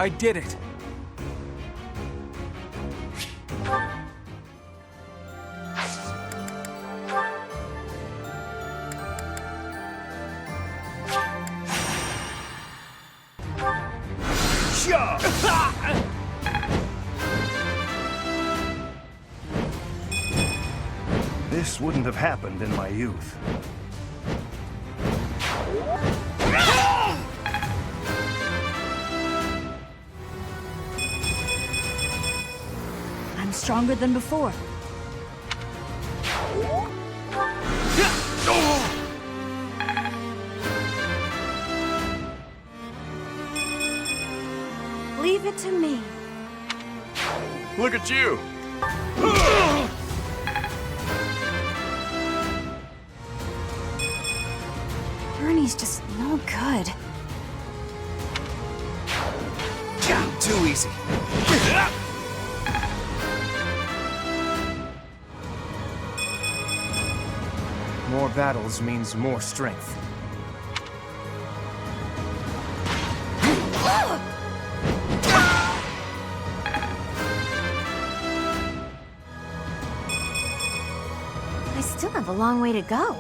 I did it! This wouldn't have happened in my youth. I'm stronger than before. Leave it to me. Look at you! Bernie's just no good. Too easy. More battles means more strength. I still have a long way to go.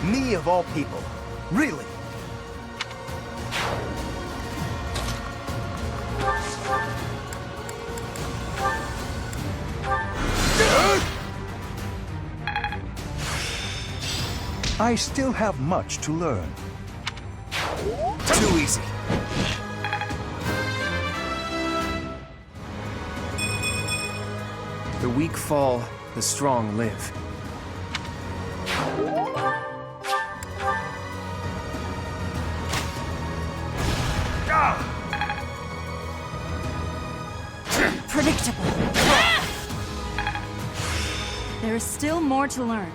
Me of all people. Really? I still have much to learn. Too easy. The weak fall, the strong live. Predictable. There is still more to learn.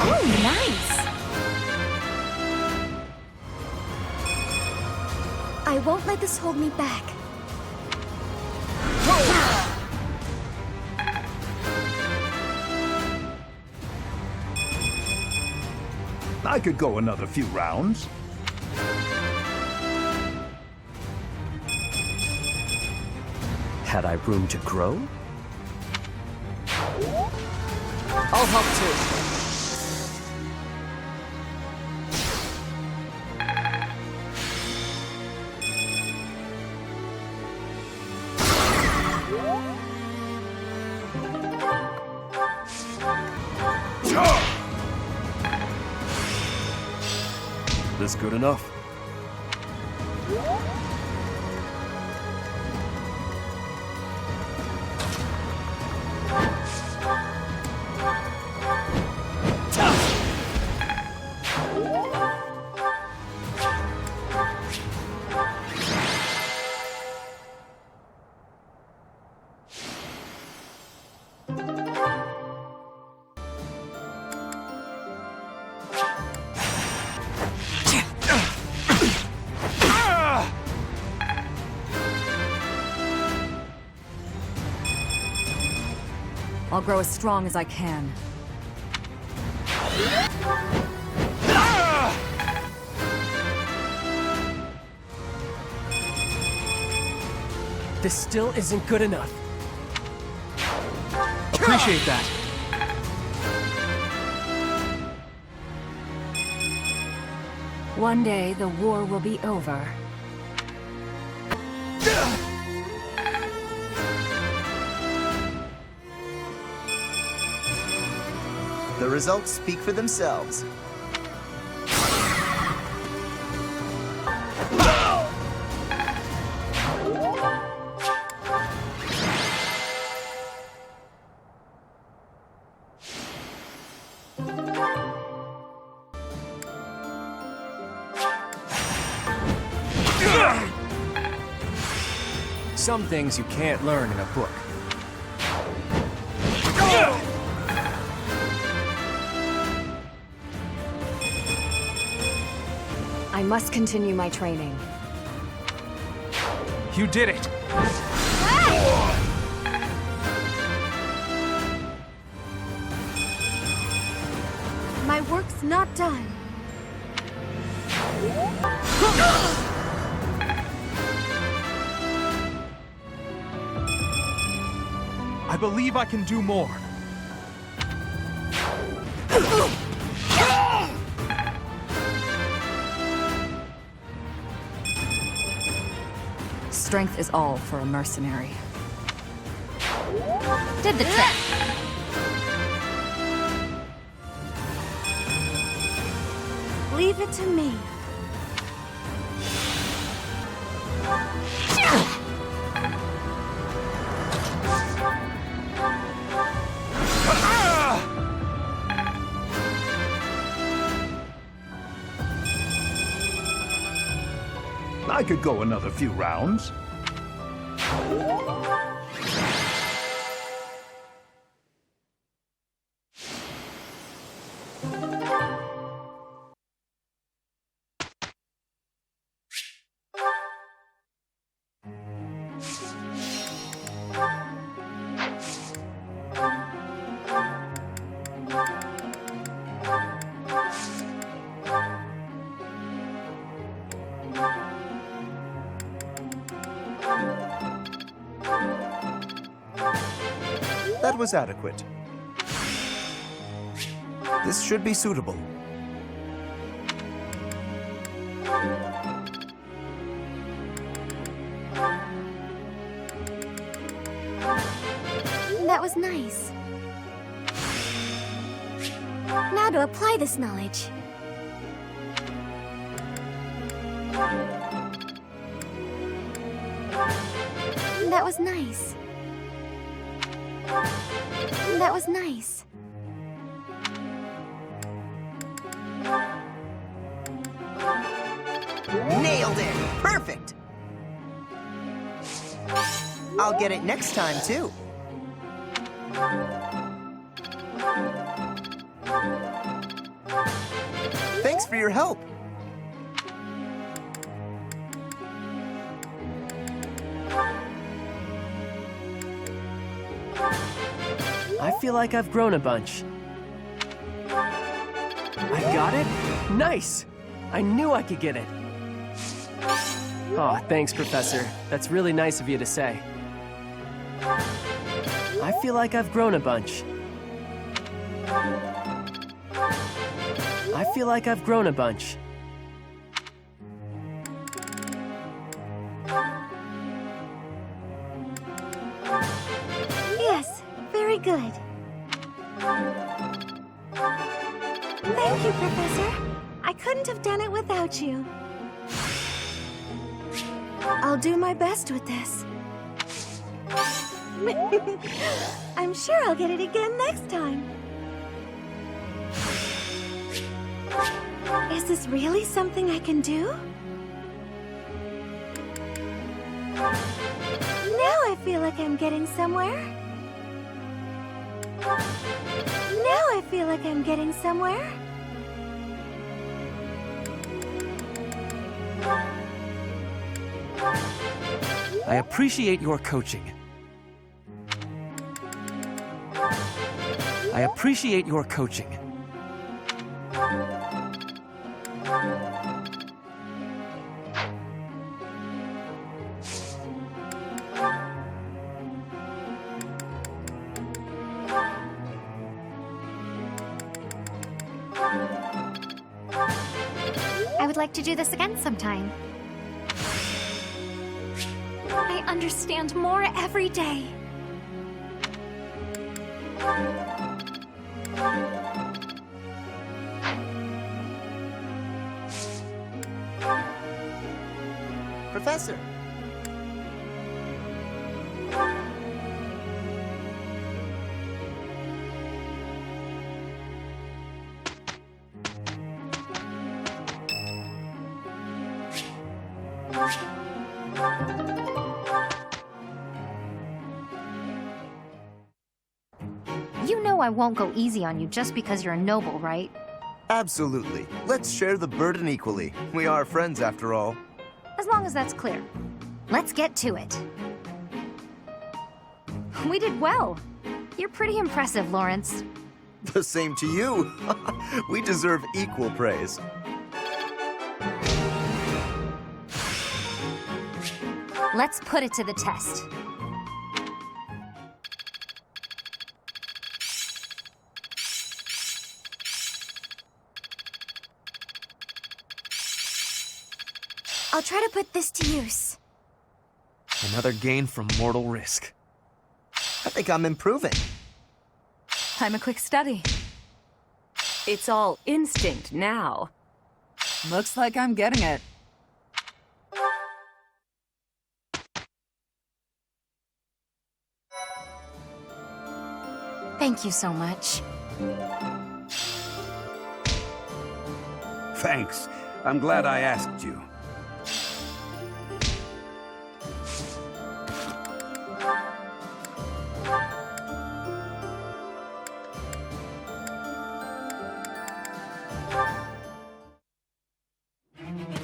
Oh, nice! I won't let this hold me back. I could go another few rounds. Had I room to grow? I'll help too. This good enough? I'll grow as strong as I can. This still isn't good enough. Appreciate that. One day, the war will be over. The results speak for themselves. Some things you can't learn in a book. I'm must continue my training. You did it! My work's not done. I believe I can do more. Strength is all for a mercenary. Did the trick. Leave it to me. I could go another few rounds. That was adequate. This should be suitable. That was nice. Now to apply this knowledge. That was nice. That was nice. Nailed it! Perfect! I'll get it next time, too. Thanks for your help. I feel like I've grown a bunch. I got it? Nice! I knew I could get it. Oh, thanks, Professor. That's really nice of you to say. I feel like I've grown a bunch. I feel like I've grown a bunch. Yes, very good. Thank you, Professor. I couldn't have done it without you. I'll do my best with this. I'm sure I'll get it again next time. Is this really something I can do? Now I feel like I'm getting somewhere. Now I feel like I'm getting somewhere. I appreciate your coaching. I appreciate your coaching. I would like to do this again sometime. I understand more every day. Professor. You know I won't go easy on you just because you're a noble, right? Absolutely. Let's share the burden equally. We are friends after all. As long as that's clear. Let's get to it. We did well. You're pretty impressive, Lawrence. The same to you. We deserve equal praise. Let's put it to the test. I'll try to put this to use. Another gain from mortal risk. I think I'm improving. I'm a quick study. It's all instinct now. Looks like I'm getting it. Thank you so much. Thanks. I'm glad I asked you.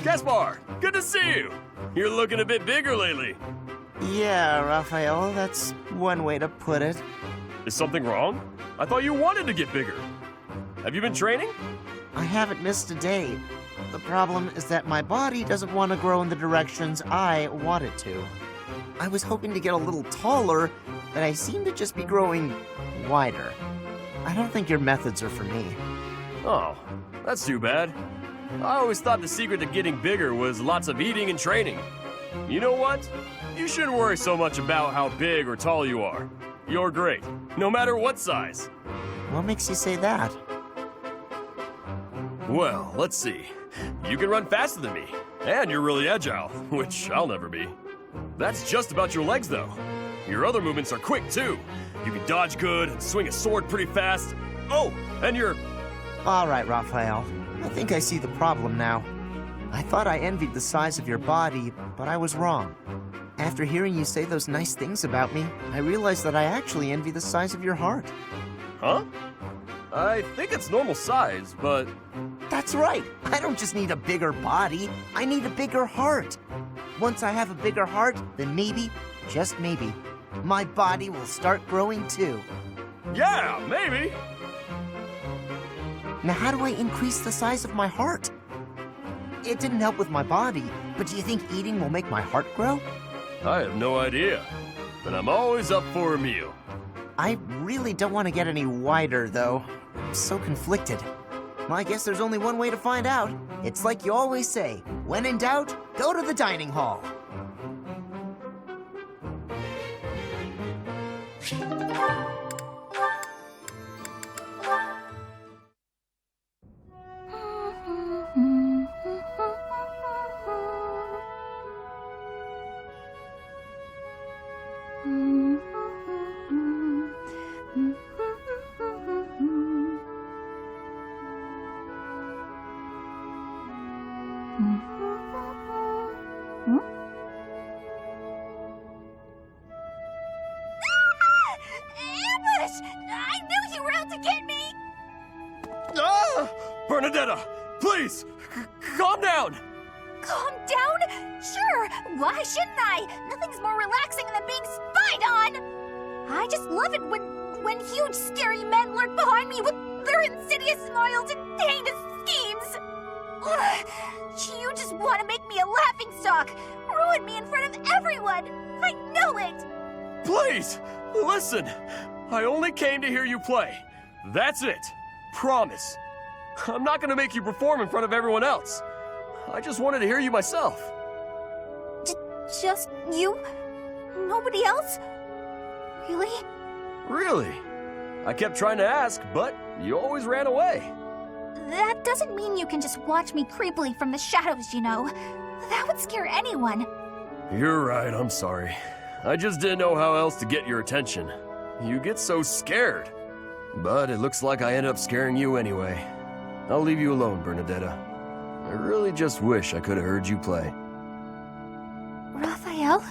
Gaspar, good to see you. You're looking a bit bigger lately. Yeah, Raphael, that's one way to put it. Is something wrong? I thought you wanted to get bigger. Have you been training? I haven't missed a day. The problem is that my body doesn't want to grow in the directions I want it to. I was hoping to get a little taller, but I seem to just be growing wider. I don't think your methods are for me. Oh, that's too bad. I always thought the secret to getting bigger was lots of eating and training. You know what? You shouldn't worry so much about how big or tall you are. You're great, no matter what size. What makes you say that? Well, let's see. You can run faster than me, and you're really agile, which I'll never be. That's just about your legs, though. Your other movements are quick, too. You can dodge good and swing a sword pretty fast. Oh, and you're... All right, Raphael. I think I see the problem now. I thought I envied the size of your body, but I was wrong. After hearing you say those nice things about me, I realized that I actually envy the size of your heart. Huh? I think it's normal size, but... That's right. I don't just need a bigger body. I need a bigger heart. Once I have a bigger heart, then maybe, just maybe, my body will start growing too. Yeah, maybe. Now, how do I increase the size of my heart? It didn't help with my body, but do you think eating will make my heart grow? I have no idea, but I'm always up for a meal. I really don't want to get any wider, though. I'm so conflicted. Well, I guess there's only one way to find out. It's like you always say, when in doubt, go to the dining hall. Ambush! I knew you were out to get me! Ah! Bernadetta, please, calm down. Calm down? Sure, why shouldn't I? Nothing's more relaxing than being spied on! I just love it when huge scary men lurk behind me with their insidious smiles and heinous schemes! Ugh, you just want to make me a laughingstock, ruin me in front of everyone! I know it! Please, listen. I only came to hear you play. That's it. Promise. I'm not gonna make you perform in front of everyone else. I just wanted to hear you myself. Just you? Nobody else? Really? Really? I kept trying to ask, but you always ran away. That doesn't mean you can just watch me creepily from the shadows, you know. That would scare anyone. You're right, I'm sorry. I just didn't know how else to get your attention. You get so scared. But it looks like I ended up scaring you anyway. I'll leave you alone, Bernadetta. I really just wish I could have heard you play. Raphael?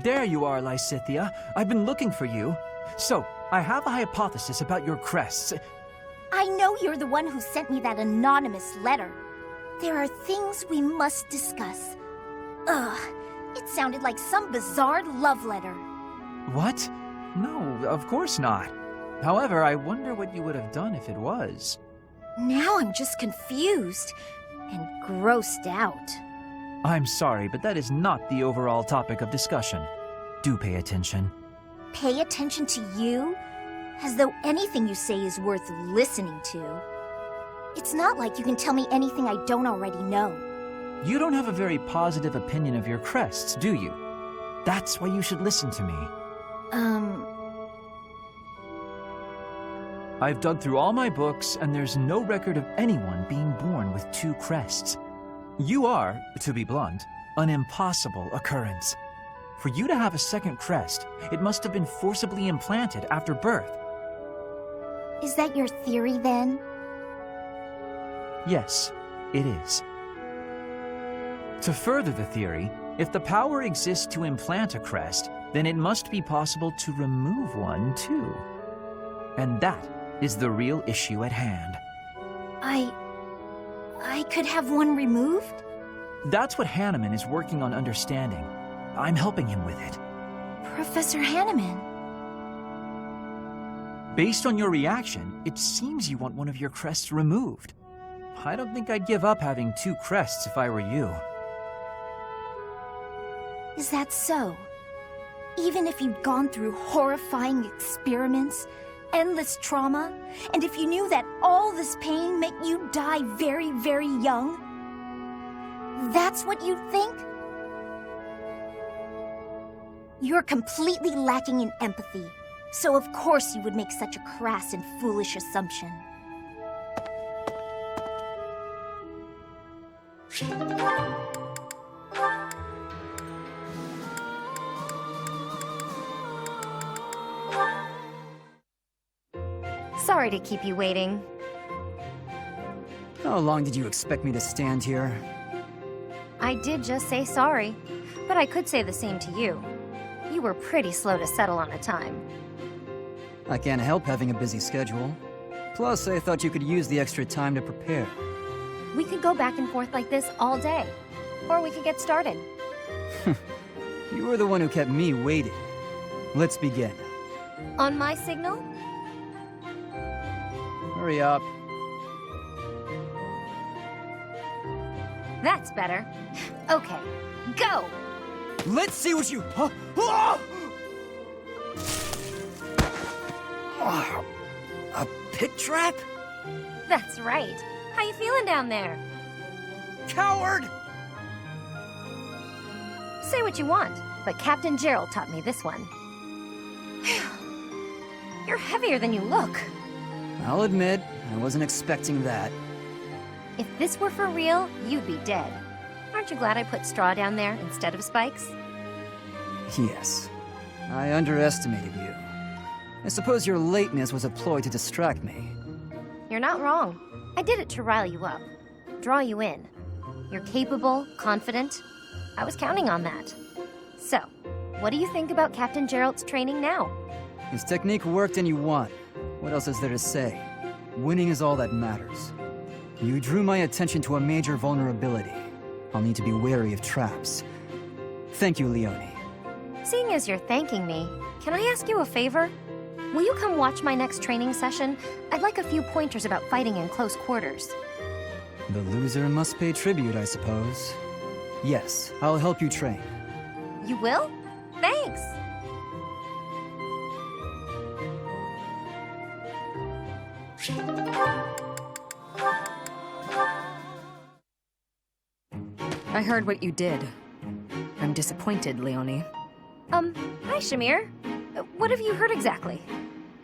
There you are, Lysithia. I've been looking for you. So, I have a hypothesis about your crests. I know you're the one who sent me that anonymous letter. There are things we must discuss. Ugh, it sounded like some bizarre love letter. What? No, of course not. However, I wonder what you would have done if it was. Now I'm just confused and grossed out. I'm sorry, but that is not the overall topic of discussion. Do pay attention. Pay attention to you? As though anything you say is worth listening to. It's not like you can tell me anything I don't already know. You don't have a very positive opinion of your crests, do you? That's why you should listen to me. I've dug through all my books, and there's no record of anyone being born with 2 crests. You are, to be blunt, an impossible occurrence. For you to have a second crest, it must have been forcibly implanted after birth. Is that your theory, then? Yes, it is. To further the theory, if the power exists to implant a crest, then it must be possible to remove one, too. And that is the real issue at hand. I could have one removed? That's what Hanneman is working on understanding. I'm helping him with it. Professor Hanneman. Based on your reaction, it seems you want one of your crests removed. I don't think I'd give up having 2 crests if I were you. Is that so? Even if you'd gone through horrifying experiments, endless trauma, and if you knew that all this pain meant you'd die very, very young? That's what you'd think? You're completely lacking in empathy, so of course you would make such a crass and foolish assumption. Sorry to keep you waiting. How long did you expect me to stand here? I did just say sorry, but I could say the same to you. You were pretty slow to settle on a time. I can't help having a busy schedule. Plus, I thought you could use the extra time to prepare. We could go back and forth like this all day. Or we could get started. You were the one who kept me waiting. Let's begin. On my signal? Hurry up. That's better. Okay, go! Let's see what you... A pit trap? That's right. How you feeling down there? Coward! Say what you want, but Captain Gerald taught me this one. You're heavier than you look. I'll admit, I wasn't expecting that. If this were for real, you'd be dead. Aren't you glad I put straw down there instead of spikes? Yes. I underestimated you. I suppose your lateness was a ploy to distract me. You're not wrong. I did it to rile you up. Draw you in. You're capable, confident. I was counting on that. So, what do you think about Captain Gerald's training now? His technique worked and you won. What else is there to say? Winning is all that matters. You drew my attention to a major vulnerability. I'll need to be wary of traps. Thank you, Leone. Seeing as you're thanking me, can I ask you a favor? Will you come watch my next training session? I'd like a few pointers about fighting in close quarters. The loser must pay tribute, I suppose. Yes, I'll help you train. You will? Thanks! I heard what you did. I'm disappointed, Leone. Hi, Shamir. What have you heard exactly?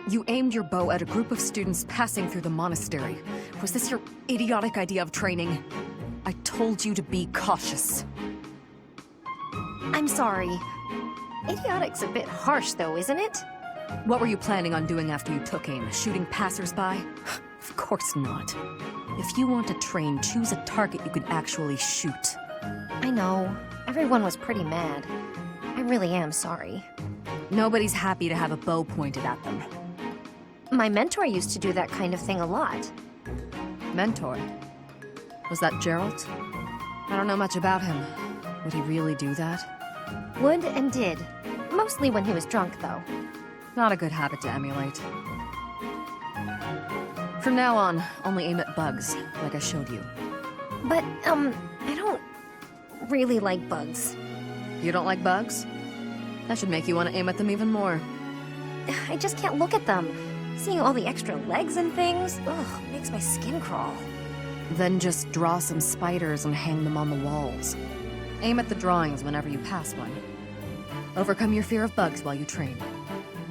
You aimed your bow at a group of students passing through the monastery. Was this your idiotic idea of training? I told you to be cautious. I'm sorry. Idiotic's a bit harsh, though, isn't it? What were you planning on doing after you took aim? Shooting passersby? Of course not. If you want to train, choose a target you can actually shoot. I know. Everyone was pretty mad. I really am sorry. Nobody's happy to have a bow pointed at them. My mentor used to do that kind of thing a lot. Mentor? Was that Geralt? I don't know much about him. Would he really do that? Would and did. Mostly when he was drunk, though. Not a good habit to emulate. From now on, only aim at bugs, like I showed you. But, I don't really like bugs. You don't like bugs? That should make you want to aim at them even more. I just can't look at them. Seeing all the extra legs and things, ugh, makes my skin crawl. Then just draw some spiders and hang them on the walls. Aim at the drawings whenever you pass one. Overcome your fear of bugs while you train.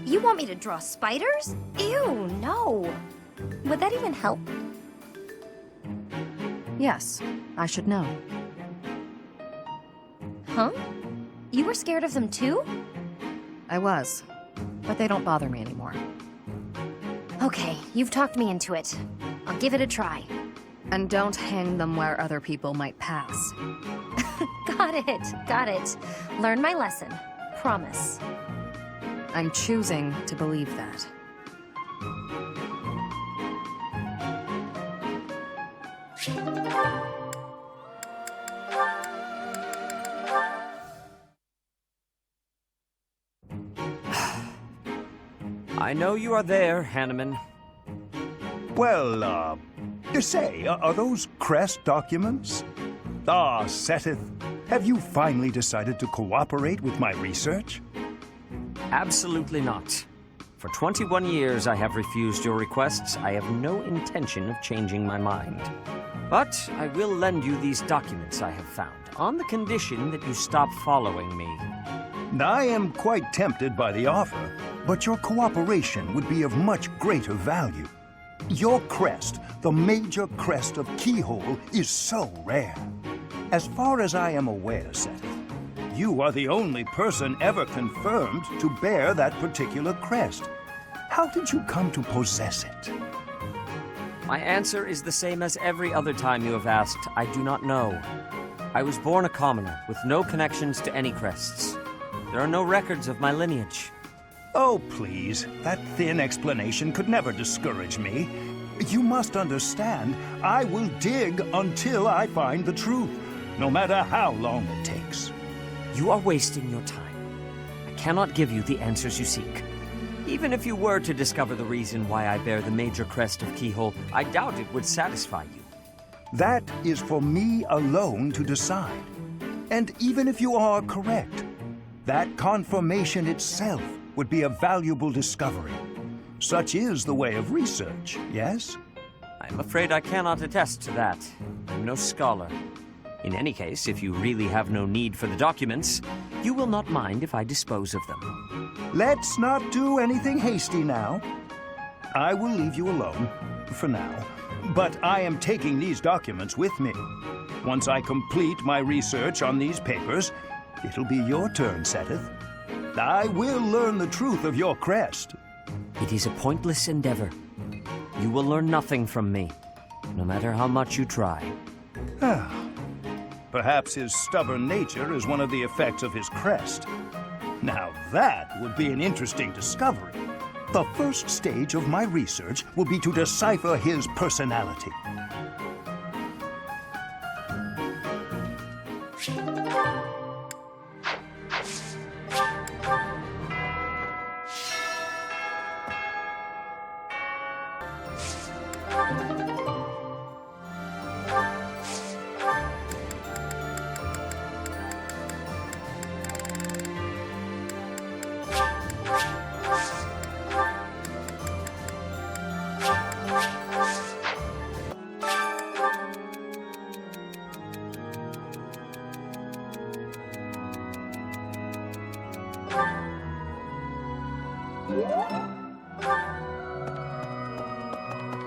You want me to draw spiders? Ew, no. Would that even help? Yes, I should know. Huh? You were scared of them too? I was, but they don't bother me anymore. Okay, you've talked me into it. I'll give it a try. And don't hang them where other people might pass. Got it. Learn my lesson. Promise. I'm choosing to believe that. I know you are there, Hanneman. Well, say, are those crest documents? Ah, Seteth, have you finally decided to cooperate with my research? Absolutely not. For 21 years I have refused your requests. I have no intention of changing my mind. But I will lend you these documents I have found, on the condition that you stop following me. I am quite tempted by the offer, but your cooperation would be of much greater value. Your crest, the major crest of Keyhole, is so rare. As far as I am aware, Seteth, you are the only person ever confirmed to bear that particular crest. How did you come to possess it? My answer is the same as every other time you have asked. I do not know. I was born a commoner, with no connections to any crests. There are no records of my lineage. Oh, please. That thin explanation could never discourage me. You must understand, I will dig until I find the truth, no matter how long it takes. You are wasting your time. I cannot give you the answers you seek. Even if you were to discover the reason why I bear the major crest of Keyhole, I doubt it would satisfy you. That is for me alone to decide. And even if you are correct, that confirmation itself would be a valuable discovery. Such is the way of research, yes? I'm afraid I cannot attest to that. I'm no scholar. In any case, if you really have no need for the documents, you will not mind if I dispose of them. Let's not do anything hasty now. I will leave you alone, for now. But I am taking these documents with me. Once I complete my research on these papers, it'll be your turn, Seteth. I will learn the truth of your crest. It is a pointless endeavor. You will learn nothing from me, no matter how much you try. Perhaps his stubborn nature is one of the effects of his crest. Now that would be an interesting discovery. The first stage of my research will be to decipher his personality.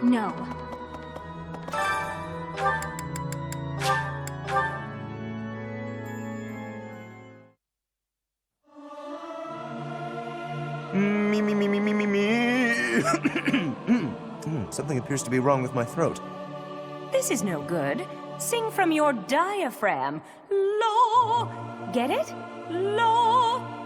No. Something appears to be wrong with my throat. This is no good. Sing from your diaphragm. Law. Get it? Law.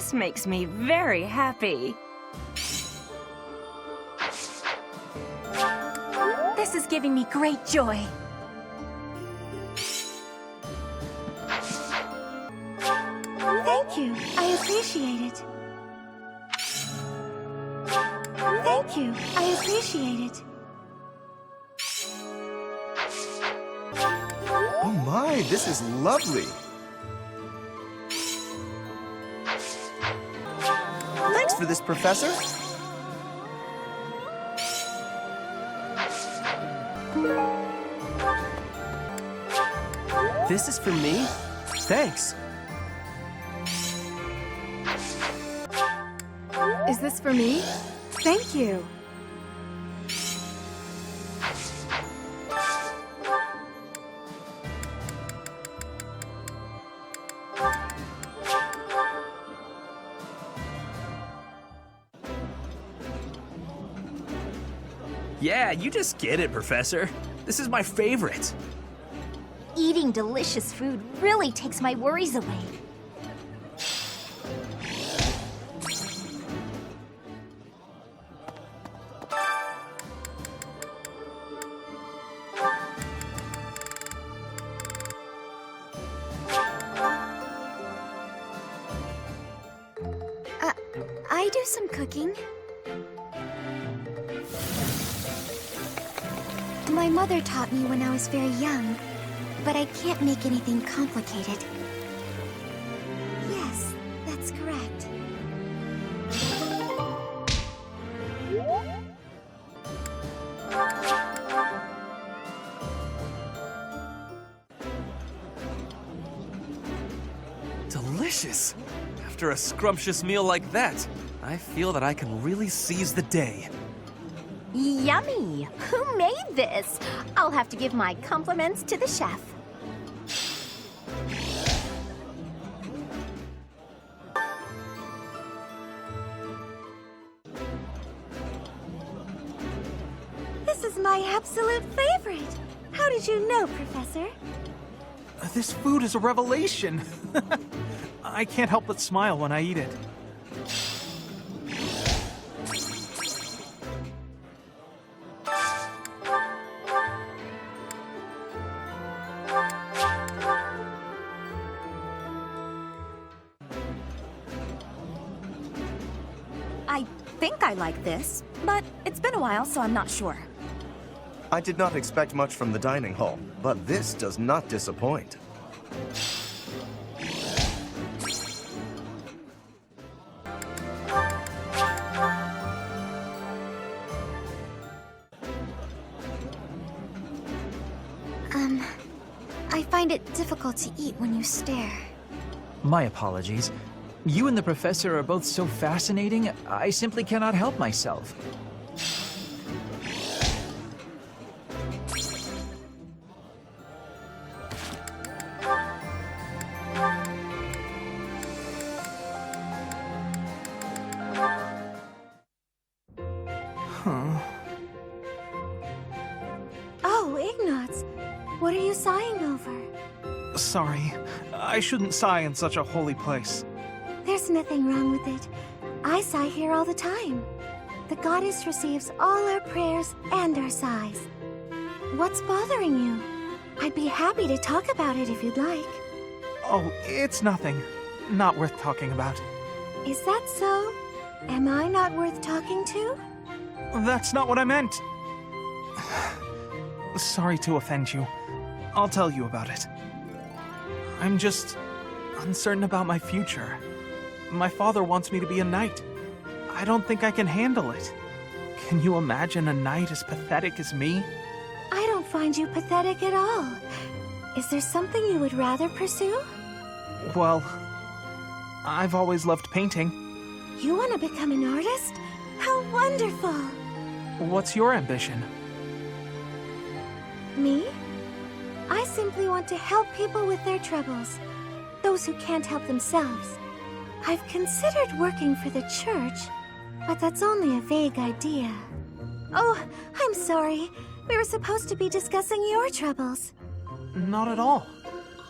This makes me very happy. This is giving me great joy. Thank you. I appreciate it. Thank you. I appreciate it. Oh my, this is lovely. Thanks for this, Professor. This is for me? Thanks. Is this for me? Thank you. Yeah, you just get it, Professor. This is my favorite. Eating delicious food really takes my worries away. I do some cooking. My mother taught me when I was very young, but I can't make anything complicated. Yes, that's correct. Delicious! After a scrumptious meal like that, I feel that I can really seize the day. Yummy! Who made this? I'll have to give my compliments to the chef. This is my absolute favorite. How did you know, Professor? This food is a revelation. I can't help but smile when I eat it. I think I like this, but it's been a while, so I'm not sure. I did not expect much from the dining hall, but this does not disappoint. I find it difficult to eat when you stare. My apologies. You and the professor are both so fascinating, I simply cannot help myself. Oh, Ignatz, what are you sighing over? Sorry, I shouldn't sigh in such a holy place. There's nothing wrong with it. I sigh here all the time. The goddess receives all our prayers and our sighs. What's bothering you? I'd be happy to talk about it if you'd like. Oh, it's nothing. Not worth talking about. Is that so? Am I not worth talking to? That's not what I meant. Sorry to offend you. I'll tell you about it. I'm just uncertain about my future. My father wants me to be a knight. I don't think I can handle it. Can you imagine a knight as pathetic as me? I don't find you pathetic at all. Is there something you would rather pursue? Well, I've always loved painting. You want to become an artist? How wonderful! What's your ambition? Me? I simply want to help people with their troubles. Those who can't help themselves. I've considered working for the church, but that's only a vague idea. Oh, I'm sorry. We were supposed to be discussing your troubles. Not at all.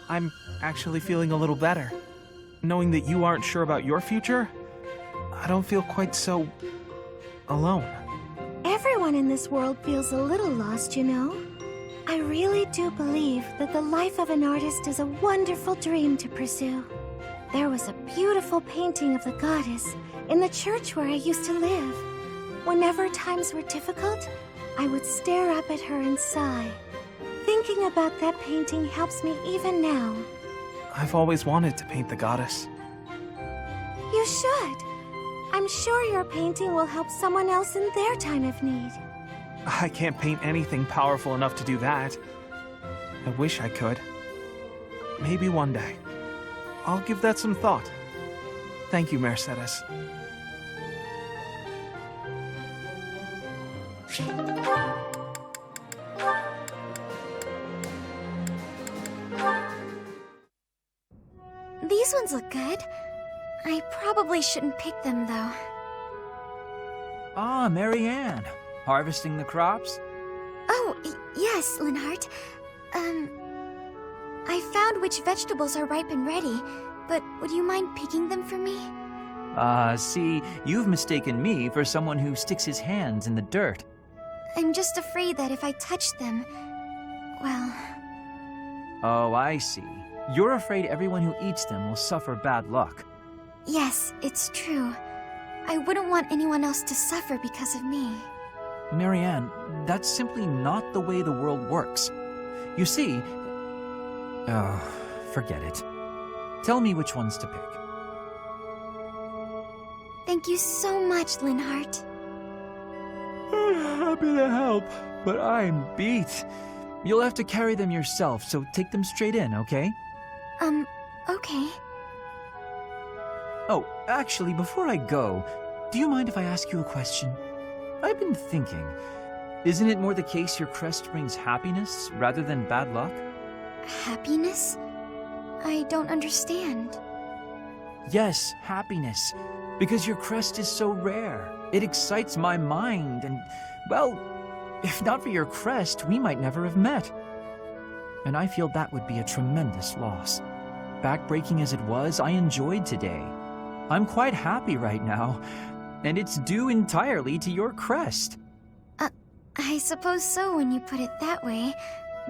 I'm actually feeling a little better. knowing that you aren't sure about your future, I don't feel quite so alone. Everyone in this world feels a little lost, you know. I really do believe that the life of an artist is a wonderful dream to pursue. There was a beautiful painting of the goddess in the church where I used to live. Whenever times were difficult, I would stare up at her and sigh. Thinking about that painting helps me even now. I've always wanted to paint the goddess. You should. I'm sure your painting will help someone else in their time of need. I can't paint anything powerful enough to do that. I wish I could. Maybe one day. I'll give that some thought. Thank you, Mercedes. These ones look good. I probably shouldn't pick them, though. Ah, Marianne. Harvesting the crops? Oh, yes, Linhart. I found which vegetables are ripe and ready, but would you mind picking them for me? See, you've mistaken me for someone who sticks his hands in the dirt. I'm just afraid that if I touch them, well... Oh, I see. You're afraid everyone who eats them will suffer bad luck. Yes, it's true. I wouldn't want anyone else to suffer because of me. Marianne, that's simply not the way the world works. You see... Oh, forget it. Tell me which ones to pick. Thank you so much, Linhart. Happy to help, but I'm beat. You'll have to carry them yourself, so take them straight in, okay? Okay. Oh, actually, before I go, do you mind if I ask you a question? I've been thinking, isn't it more the case your crest brings happiness rather than bad luck? Happiness? I don't understand. Yes, happiness. Because your crest is so rare. It excites my mind and, well, if not for your crest, we might never have met. And I feel that would be a tremendous loss. Backbreaking as it was, I enjoyed today. I'm quite happy right now, and it's due entirely to your crest. I suppose so when you put it that way,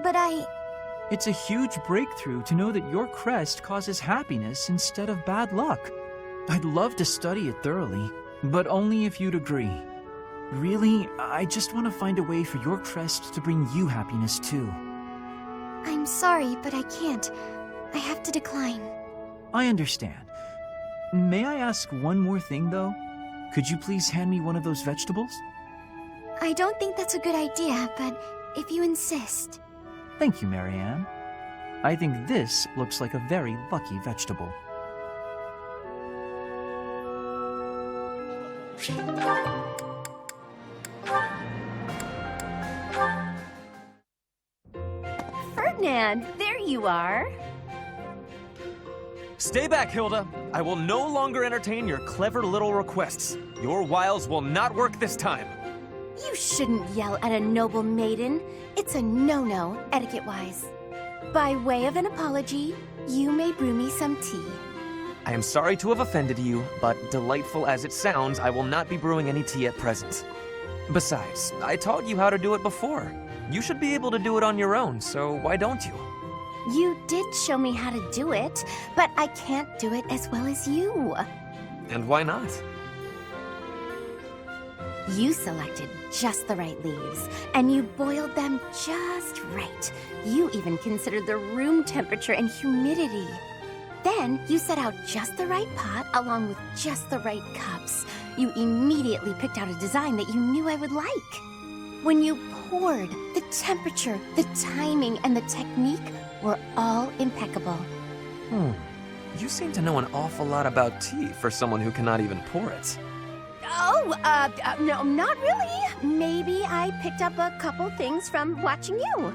but It's a huge breakthrough to know that your crest causes happiness instead of bad luck. I'd love to study it thoroughly, but only if you'd agree. Really, I just want to find a way for your crest to bring you happiness too. I'm sorry, but I can't. I have to decline. I understand. May I ask one more thing, though? Could you please hand me one of those vegetables? I don't think that's a good idea, but if you insist. Thank you, Marianne. I think this looks like a very lucky vegetable. Ferdinand, there you are. Stay back, Hilda. I will no longer entertain your clever little requests. Your wiles will not work this time. You shouldn't yell at a noble maiden. It's a no-no, etiquette-wise. By way of an apology, you may brew me some tea. I am sorry to have offended you, but delightful as it sounds, I will not be brewing any tea at present. Besides, I taught you how to do it before. You should be able to do it on your own, so why don't you? You did show me how to do it, but I can't do it as well as you. And why not? You selected just the right leaves, and you boiled them just right. You even considered the room temperature and humidity. Then you set out just the right pot along with just the right cups. You immediately picked out a design that you knew I would like. When you poured, the temperature, the timing, and the technique were all impeccable. You seem to know an awful lot about tea for someone who cannot even pour it. Oh, no, not really. Maybe I picked up a couple things from watching you.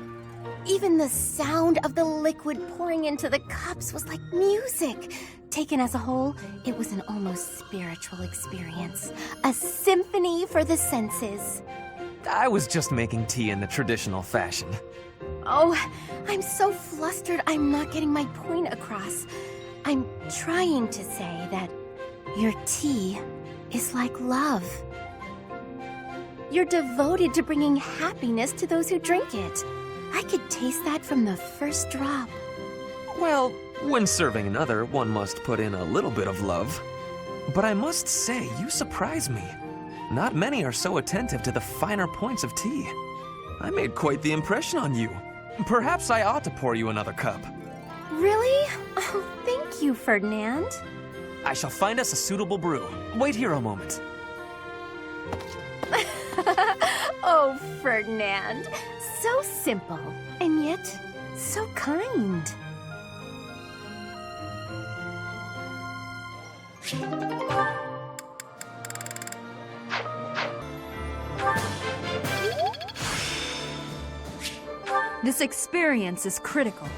Even the sound of the liquid pouring into the cups was like music. Taken as a whole, it was an almost spiritual experience. A symphony for the senses. I was just making tea in the traditional fashion. Oh, I'm so flustered I'm not getting my point across. I'm trying to say that your tea is like love. You're devoted to bringing happiness to those who drink it. I could taste that from the first drop. Well, when serving another, one must put in a little bit of love. But I must say, you surprise me. Not many are so attentive to the finer points of tea. I made quite the impression on you. Perhaps I ought to pour you another cup. Really? Oh, thank you, Ferdinand. I shall find us a suitable brew. Wait here a moment. Oh, Ferdinand. So simple, and yet so kind. This experience is critical.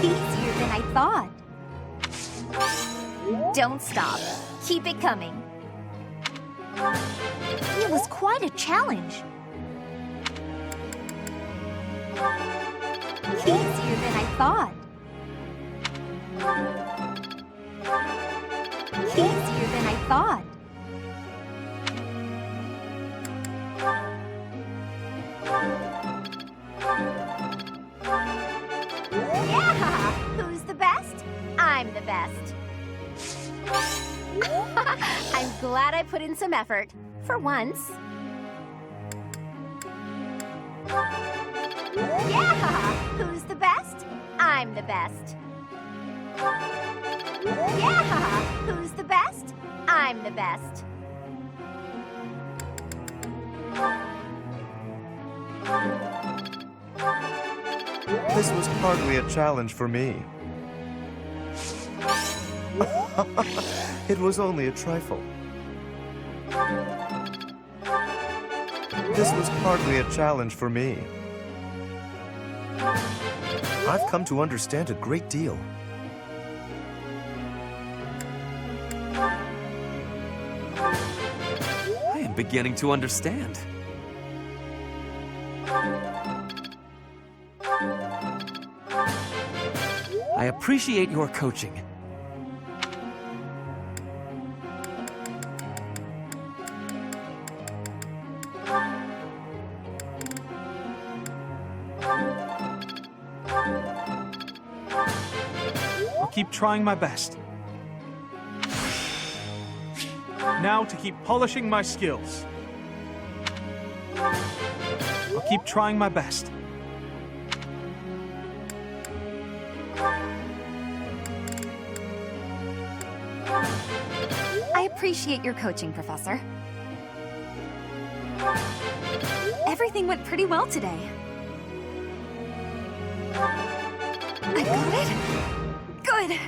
Easier than I thought. Don't stop. Keep it coming. It was quite a challenge. Easier than I thought. Easier than I thought. Yeah! Who's the best? I'm the best. I'm glad I put in some effort. For once. Yeah! Who's the best? I'm the best. Yeah! Who's the best? I'm the best. This was hardly a challenge for me. It was only a trifle. This was hardly a challenge for me. I've come to understand a great deal. I am beginning to understand. I appreciate your coaching. I'll keep trying my best. Now to keep polishing my skills. I'll keep trying my best. I appreciate your coaching, Professor. Everything went pretty well today. I got it? Good!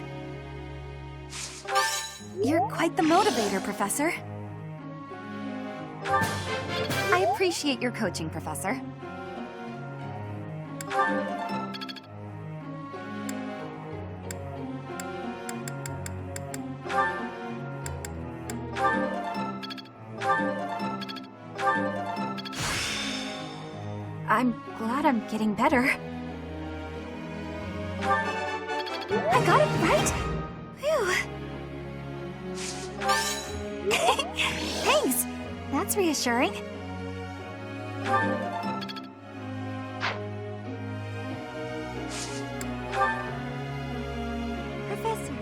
You're quite the motivator, Professor. I appreciate your coaching, Professor. I'm glad I'm getting better. I got it right? Phew. Thanks! That's reassuring. Professor.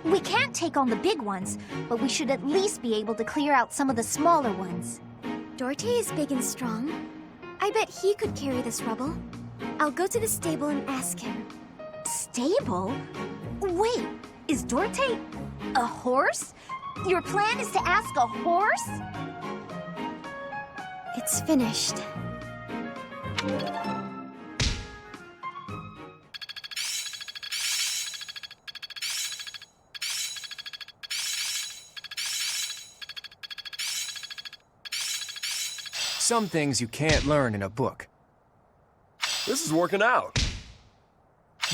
We can't take on the big ones, but we should at least be able to clear out some of the smaller ones. Dorte is big and strong. I bet he could carry this rubble. I'll go to the stable and ask him. Stable? Wait, is Dorte a horse? Your plan is to ask a horse? It's finished. Some things you can't learn in a book. This is working out.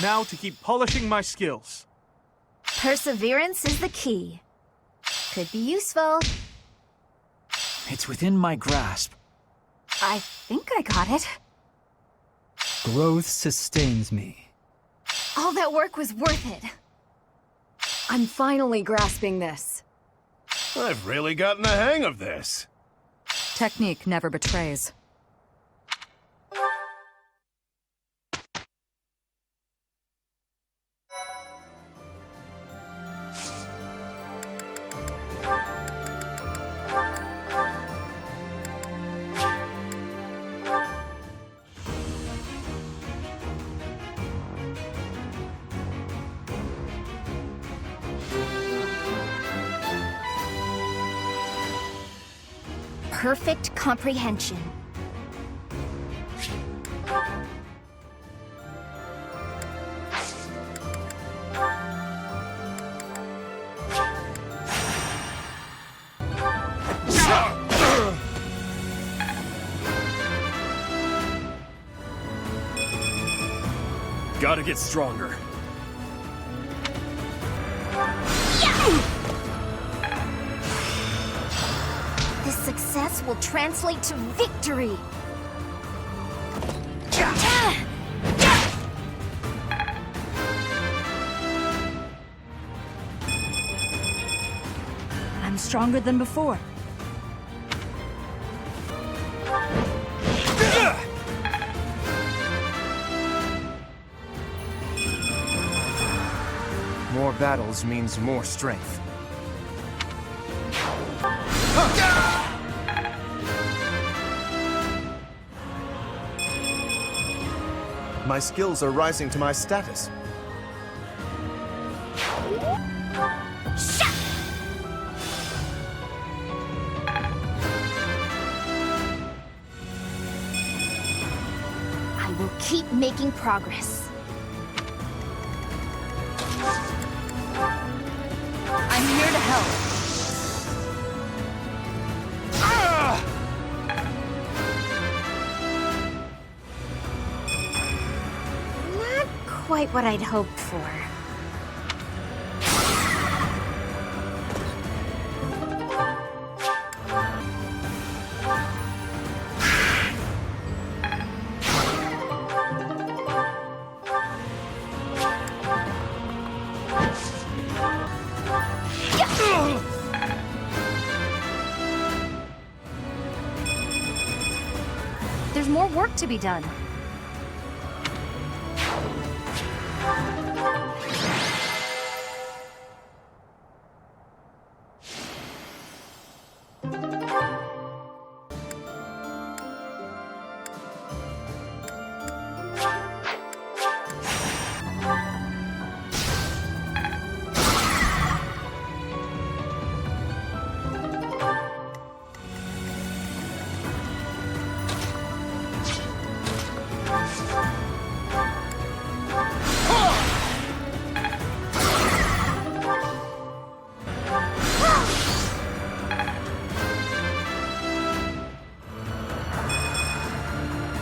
Now to keep polishing my skills. Perseverance is the key. Could be useful. It's within my grasp. I think I got it. Growth sustains me. All that work was worth it. I'm finally grasping this. I've really gotten the hang of this. Technique never betrays. Perfect comprehension. Gotta get stronger. This success will translate to victory. I'm stronger than before. More battles means more strength. My skills are rising to my status. I will keep making progress. I'm here to help. Not quite what I'd hoped for. There's more work to be done.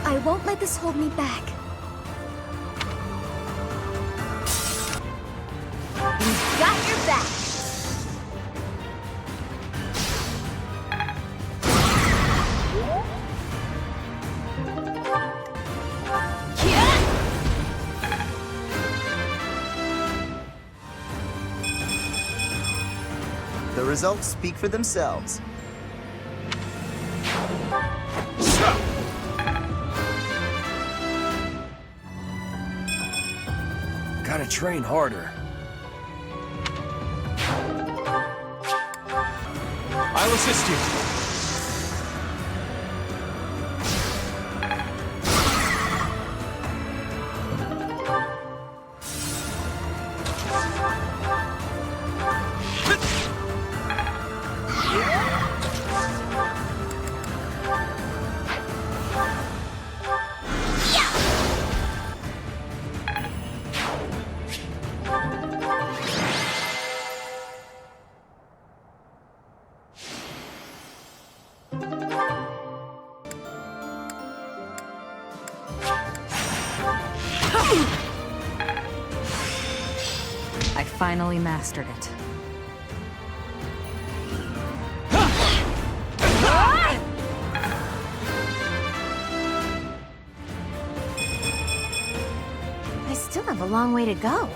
I won't let this hold me back. We've got your back. The results speak for themselves. Gotta train harder. I'll assist you. I finally mastered it. I still have a long way to go.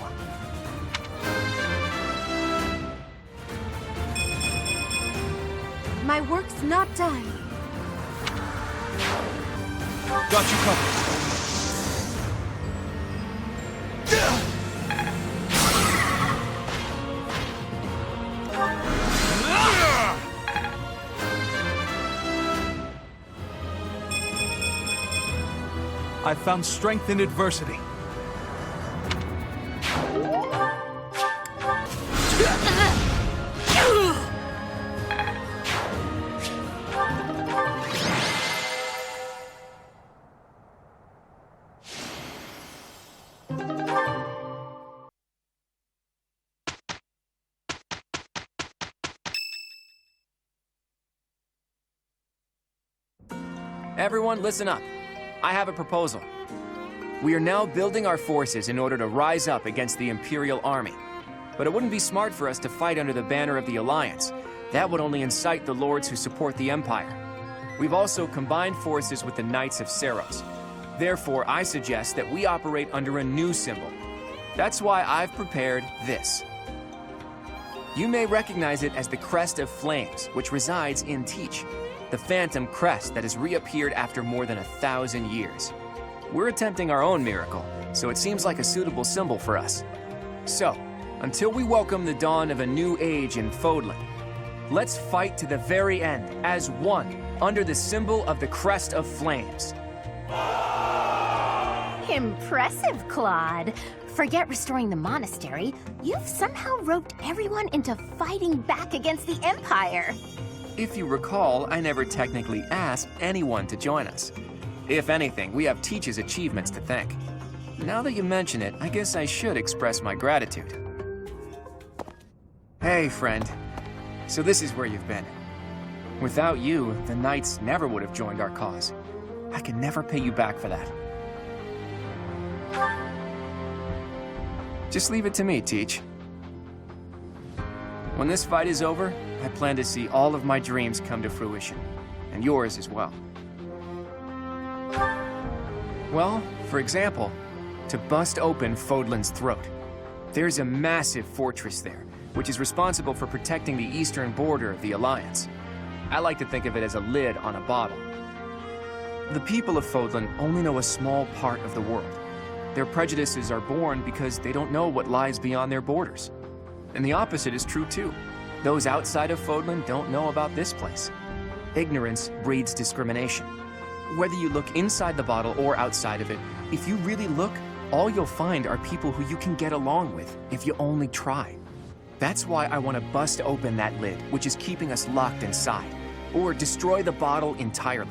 My work's not done. Got you covered. I've found strength in adversity. Everyone, listen up. I have a proposal. We are now building our forces in order to rise up against the Imperial Army. But it wouldn't be smart for us to fight under the banner of the Alliance. That would only incite the lords who support the Empire. We've also combined forces with the Knights of Seiros. Therefore, I suggest that we operate under a new symbol. That's why I've prepared this. You may recognize it as the Crest of Flames, which resides in Teach, the phantom crest that has reappeared after more than 1,000 years. We're attempting our own miracle, so it seems like a suitable symbol for us. So, until we welcome the dawn of a new age in Fodlan, let's fight to the very end as one under the symbol of the Crest of Flames. Impressive, Claude. Forget restoring the monastery. You've somehow roped everyone into fighting back against the Empire. If you recall, I never technically asked anyone to join us. If anything, we have Teach's achievements to thank. Now that you mention it, I guess I should express my gratitude. Hey, friend. So this is where you've been. Without you, the Knights never would have joined our cause. I can never pay you back for that. Just leave it to me, Teach. When this fight is over, I plan to see all of my dreams come to fruition, and yours as well. Well, for example, to bust open Fodlan's throat. There's a massive fortress there, which is responsible for protecting the eastern border of the Alliance. I like to think of it as a lid on a bottle. The people of Fodlan only know a small part of the world. Their prejudices are born because they don't know what lies beyond their borders. And the opposite is true too. Those outside of Fodlan don't know about this place. Ignorance breeds discrimination. Whether you look inside the bottle or outside of it, if you really look, all you'll find are people who you can get along with if you only try. That's why I want to bust open that lid, which is keeping us locked inside, or destroy the bottle entirely.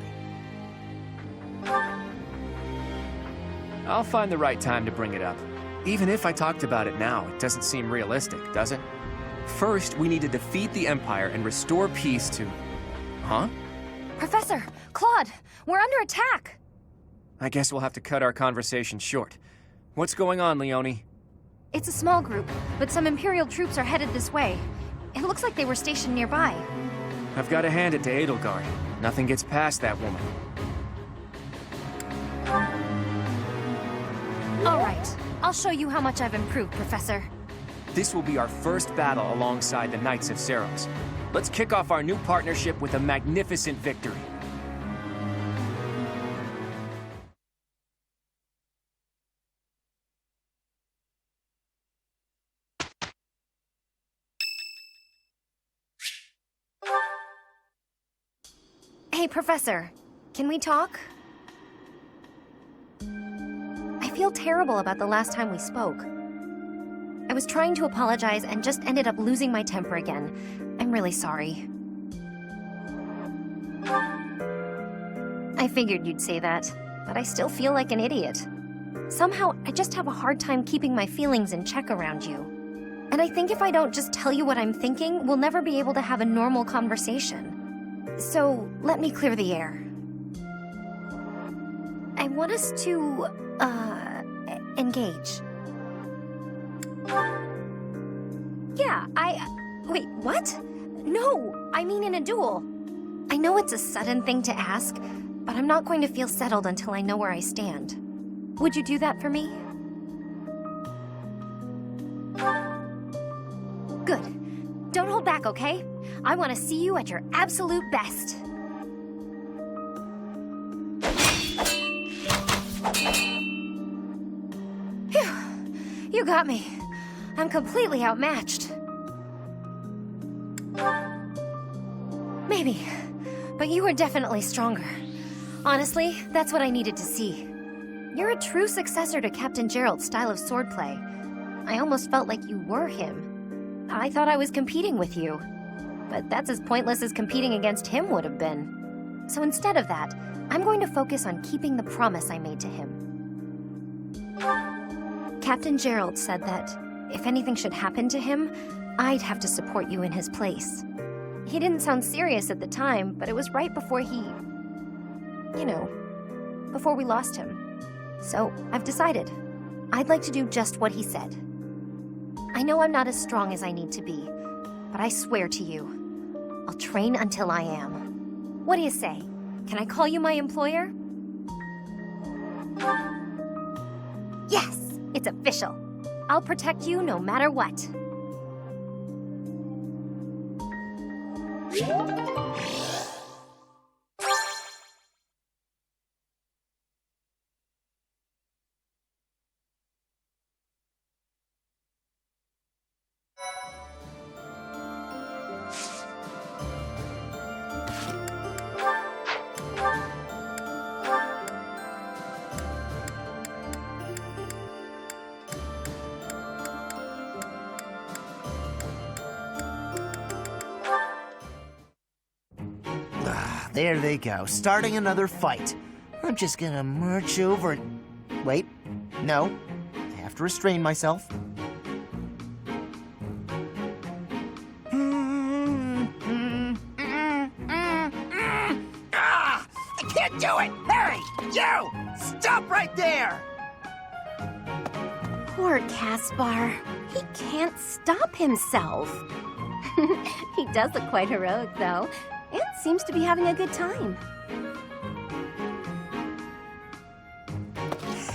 I'll find the right time to bring it up. Even if I talked about it now, it doesn't seem realistic, does it? First, we need to defeat the Empire and restore peace to... Huh? Professor! Claude! We're under attack! I guess we'll have to cut our conversation short. What's going on, Leone? It's a small group, but some Imperial troops are headed this way. It looks like they were stationed nearby. I've got to hand it to Edelgard. Nothing gets past that woman. All right. I'll show you how much I've improved, Professor. This will be our first battle alongside the Knights of Seiros. Let's kick off our new partnership with a magnificent victory. Hey, Professor. Can we talk? I feel terrible about the last time we spoke. I was trying to apologize and just ended up losing my temper again. I'm really sorry. I figured you'd say that, but I still feel like an idiot. Somehow, I just have a hard time keeping my feelings in check around you. And I think if I don't just tell you what I'm thinking, we'll never be able to have a normal conversation. So, let me clear the air. I want us to, engage. Yeah, wait, what? No, I mean in a duel. I know it's a sudden thing to ask, but I'm not going to feel settled until I know where I stand. Would you do that for me? Good. Don't hold back, okay? I want to see you at your absolute best. Phew. You got me. I'm completely outmatched. Maybe, but you are definitely stronger. Honestly, that's what I needed to see. You're a true successor to Captain Gerald's style of swordplay. I almost felt like you were him. I thought I was competing with you, but that's as pointless as competing against him would have been. So instead of that, I'm going to focus on keeping the promise I made to him. Captain Gerald said that if anything should happen to him, I'd have to support you in his place. He didn't sound serious at the time, but it was right before before we lost him. So I've decided. I'd like to do just what he said. I know I'm not as strong as I need to be, but I swear to you, I'll train until I am. What do you say? Can I call you my employer? Yes, it's official. I'll protect you no matter what. There they go, starting another fight. I'm just gonna march over and... Wait, no. I have to restrain myself. I can't do it! Harry! You! Stop right there! Poor Caspar. He can't stop himself. He does look quite heroic, though, and seems to be having a good time.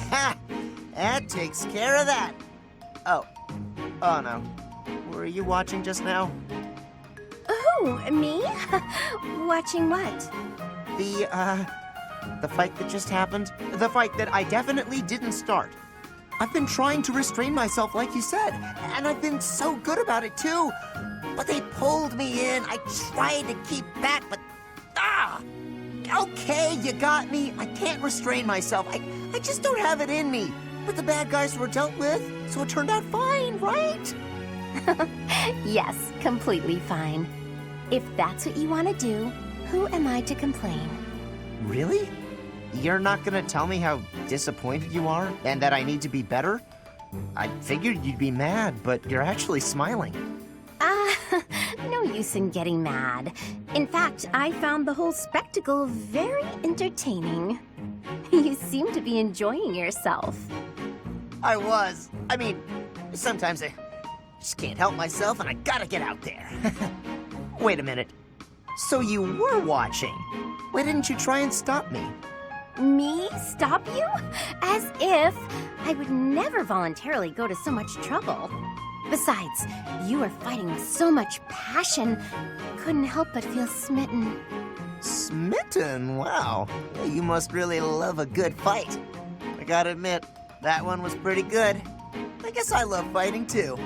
Ha! That takes care of that. Oh no. Were you watching just now? Who? Me? Watching what? The fight that just happened. The fight that I definitely didn't start. I've been trying to restrain myself, like you said, and I've been so good about it, too. But they pulled me in. I tried to keep back, but... Okay, you got me. I can't restrain myself. I just don't have it in me. But the bad guys were dealt with, so it turned out fine, right? Yes, completely fine. If that's what you want to do, who am I to complain? Really? You're not gonna tell me how disappointed you are and that I need to be better? I figured you'd be mad, but you're actually smiling. No use in getting mad. In fact, I found the whole spectacle very entertaining. You seem to be enjoying yourself. I was. I mean, sometimes I just can't help myself and I gotta get out there. Wait a minute. So you were watching? Why didn't you try and stop me? Me? Stop you? As if I would never voluntarily go to so much trouble. Besides, you were fighting with so much passion, couldn't help but feel smitten. Smitten? Wow. You must really love a good fight. I gotta admit, that one was pretty good. I guess I love fighting too.